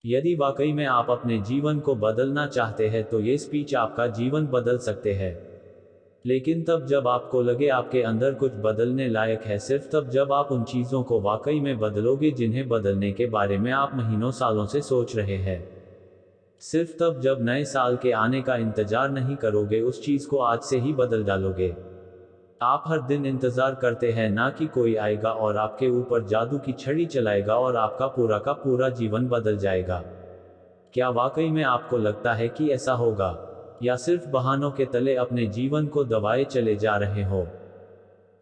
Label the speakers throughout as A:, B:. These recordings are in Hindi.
A: यदि वाकई में आप अपने जीवन को बदलना चाहते हैं तो ये स्पीच आपका जीवन बदल सकते हैं। लेकिन तब जब आपको लगे आपके अंदर कुछ बदलने लायक है, सिर्फ तब जब आप उन चीज़ों को वाकई में बदलोगे जिन्हें बदलने के बारे में आप महीनों सालों से सोच रहे हैं। सिर्फ तब जब नए साल के आने का इंतजार नहीं करोगे, उस चीज़ को आज से ही बदल डालोगे। आप हर दिन इंतजार करते हैं ना कि कोई आएगा और आपके ऊपर जादू की छड़ी चलाएगा और आपका पूरा का पूरा जीवन बदल जाएगा। क्या वाकई में आपको लगता है कि ऐसा होगा, या सिर्फ बहानों के तले अपने जीवन को दबाए चले जा रहे हो?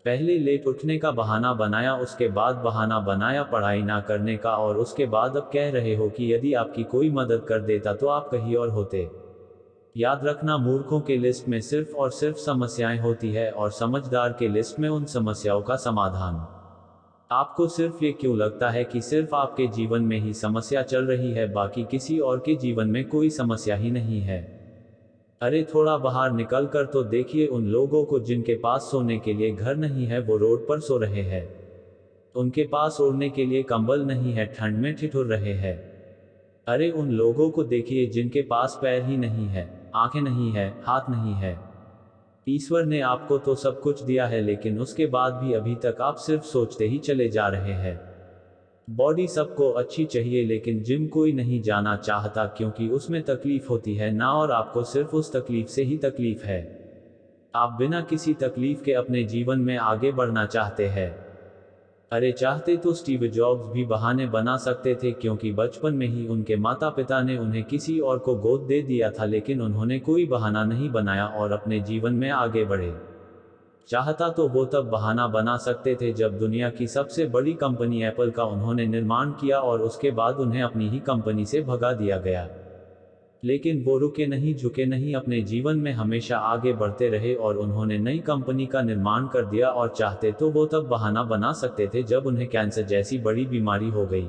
A: पहले लेट उठने का बहाना बनाया, उसके बाद बहाना बनाया पढ़ाई ना करने का, और उसके बाद अब कह रहे हो कि यदि आपकी कोई मदद कर देता तो आप कहीं और होते। याद रखना, मूर्खों के लिस्ट में सिर्फ और सिर्फ समस्याएं होती है और समझदार के लिस्ट में उन समस्याओं का समाधान। आपको सिर्फ ये क्यों लगता है कि सिर्फ आपके जीवन में ही समस्या चल रही है, बाकी किसी और के जीवन में कोई समस्या ही नहीं है? अरे थोड़ा बाहर निकल कर तो देखिए उन लोगों को जिनके पास सोने के लिए घर नहीं है, वो रोड पर सो रहे हैं। उनके पास ओढ़ने के लिए कंबल नहीं है, ठंड में ठिठुर रहे हैं। अरे उन लोगों को देखिए जिनके पास पैर ही नहीं है, आंखें नहीं है, हाथ नहीं है। ईश्वर ने आपको तो सब कुछ दिया है, लेकिन उसके बाद भी अभी तक आप सिर्फ सोचते ही चले जा रहे हैं। बॉडी सबको अच्छी चाहिए, लेकिन जिम कोई नहीं जाना चाहता क्योंकि उसमें तकलीफ होती है ना, और आपको सिर्फ उस तकलीफ से ही तकलीफ है। आप बिना किसी तकलीफ के अपने जीवन में आगे बढ़ना चाहते हैं। अरे चाहते तो स्टीव जॉब्स भी बहाने बना सकते थे, क्योंकि बचपन में ही उनके माता पिता ने उन्हें किसी और को गोद दे दिया था, लेकिन उन्होंने कोई बहाना नहीं बनाया और अपने जीवन में आगे बढ़े। चाहता तो वो तब बहाना बना सकते थे जब दुनिया की सबसे बड़ी कंपनी एप्पल का उन्होंने निर्माण किया और उसके बाद उन्हें अपनी ही कंपनी से भगा दिया गया। लेकिन वो रुके नहीं, झुके नहीं, अपने जीवन में हमेशा आगे बढ़ते रहे और उन्होंने नई कंपनी का निर्माण कर दिया। और चाहते तो वो तब बहाना बना सकते थे जब उन्हें कैंसर जैसी बड़ी बीमारी हो गई।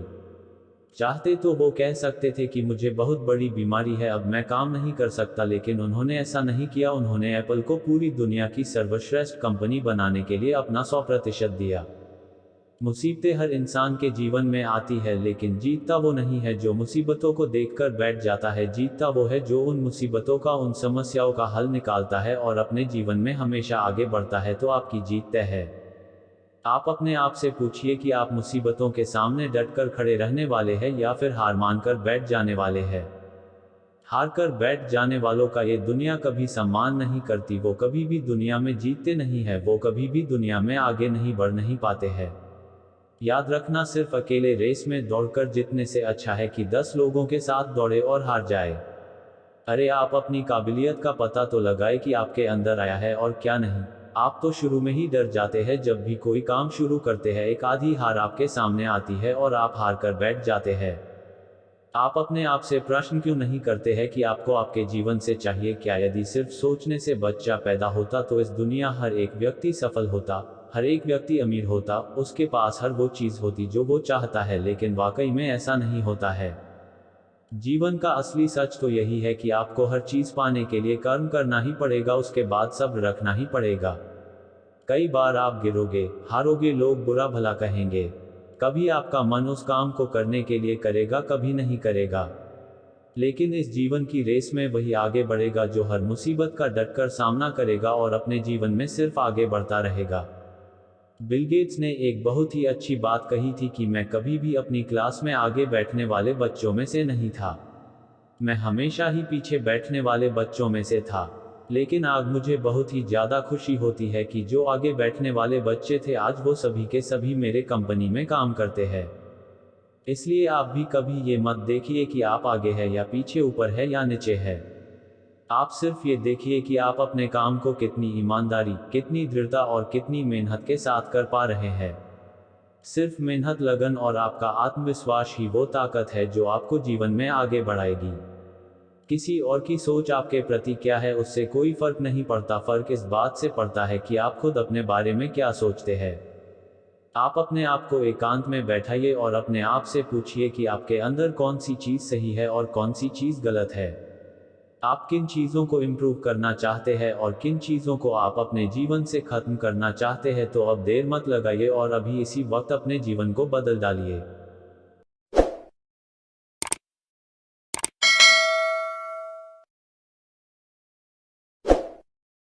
A: चाहते तो वो कह सकते थे कि मुझे बहुत बड़ी बीमारी है, अब मैं काम नहीं कर सकता, लेकिन उन्होंने ऐसा नहीं किया। उन्होंने एप्पल को पूरी दुनिया की सर्वश्रेष्ठ कंपनी बनाने के लिए अपना 100% दिया। मुसीबतें हर इंसान के जीवन में आती है, लेकिन जीतता वो नहीं है जो मुसीबतों को देखकर बैठ जाता है। जीतता वो है जो उन मुसीबतों का, उन समस्याओं का हल निकालता है और अपने जीवन में हमेशा आगे बढ़ता है। तो आपकी जीत तय है। आप अपने आप से पूछिए कि आप मुसीबतों के सामने डटकर खड़े रहने वाले हैं या फिर हार मानकर बैठ जाने वाले हैं। हार कर बैठ जाने वालों का ये दुनिया कभी सम्मान नहीं करती, वो कभी भी दुनिया में जीतते नहीं है, वो कभी भी दुनिया में आगे नहीं बढ़ नहीं पाते हैं। याद रखना, सिर्फ अकेले रेस में दौड़कर जीतने से अच्छा है कि 10 लोगों के साथ दौड़े और हार जाए। अरे आप अपनी काबिलियत का पता तो लगाए कि आपके अंदर आया है और क्या नहीं। आप तो शुरू में ही डर जाते हैं जब भी कोई काम शुरू करते हैं। एक आधी हार आपके सामने आती है और आप हार कर बैठ जाते हैं। आप अपने आप से प्रश्न क्यों नहीं करते हैं कि आपको आपके जीवन से चाहिए क्या? यदि सिर्फ सोचने से बच्चा पैदा होता तो इस दुनिया हर एक व्यक्ति सफल होता, हर एक व्यक्ति अमीर होता, उसके पास हर वो चीज़ होती जो वो चाहता है। लेकिन वाकई में ऐसा नहीं होता है। जीवन का असली सच तो यही है कि आपको हर चीज़ पाने के लिए कर्म करना ही पड़ेगा, उसके बाद सब्र रखना ही पड़ेगा। कई बार आप गिरोगे, हारोगे, लोग बुरा भला कहेंगे। कभी आपका मन उस काम को करने के लिए करेगा, कभी नहीं करेगा। लेकिन इस जीवन की रेस में वही आगे बढ़ेगा जो हर मुसीबत का डटकर सामना करेगा और अपने जीवन में सिर्फ आगे बढ़ता रहेगा। बिल गेट्स ने एक बहुत ही अच्छी बात कही थी कि मैं कभी भी अपनी क्लास में आगे बैठने वाले बच्चों में से नहीं था। मैं हमेशा ही पीछे बैठने वाले बच्चों में से था। लेकिन आज मुझे बहुत ही ज़्यादा खुशी होती है कि जो आगे बैठने वाले बच्चे थे, आज वो सभी के सभी मेरे कंपनी में काम करते हैं। इसलिए आप भी कभी ये मत देखिए कि आप आगे है या पीछे, ऊपर है या नीचे है। आप सिर्फ ये देखिए कि आप अपने काम को कितनी ईमानदारी, कितनी दृढ़ता और कितनी मेहनत के साथ कर पा रहे हैं। सिर्फ मेहनत, लगन और आपका आत्मविश्वास ही वो ताकत है जो आपको जीवन में आगे बढ़ाएगी। किसी और की सोच आपके प्रति क्या है, उससे कोई फर्क नहीं पड़ता। फर्क इस बात से पड़ता है कि आप खुद अपने बारे में क्या सोचते हैं। आप अपने आप को एकांत में बैठाइए और अपने आप से पूछिए कि आपके अंदर कौन सी चीज़ सही है और कौन सी चीज़ गलत है। आप किन चीज़ों को इम्प्रूव करना चाहते हैं और किन चीज़ों को आप अपने जीवन से खत्म करना चाहते हैं। तो अब देर मत लगाइए और अभी इसी वक्त अपने जीवन को बदल डालिए।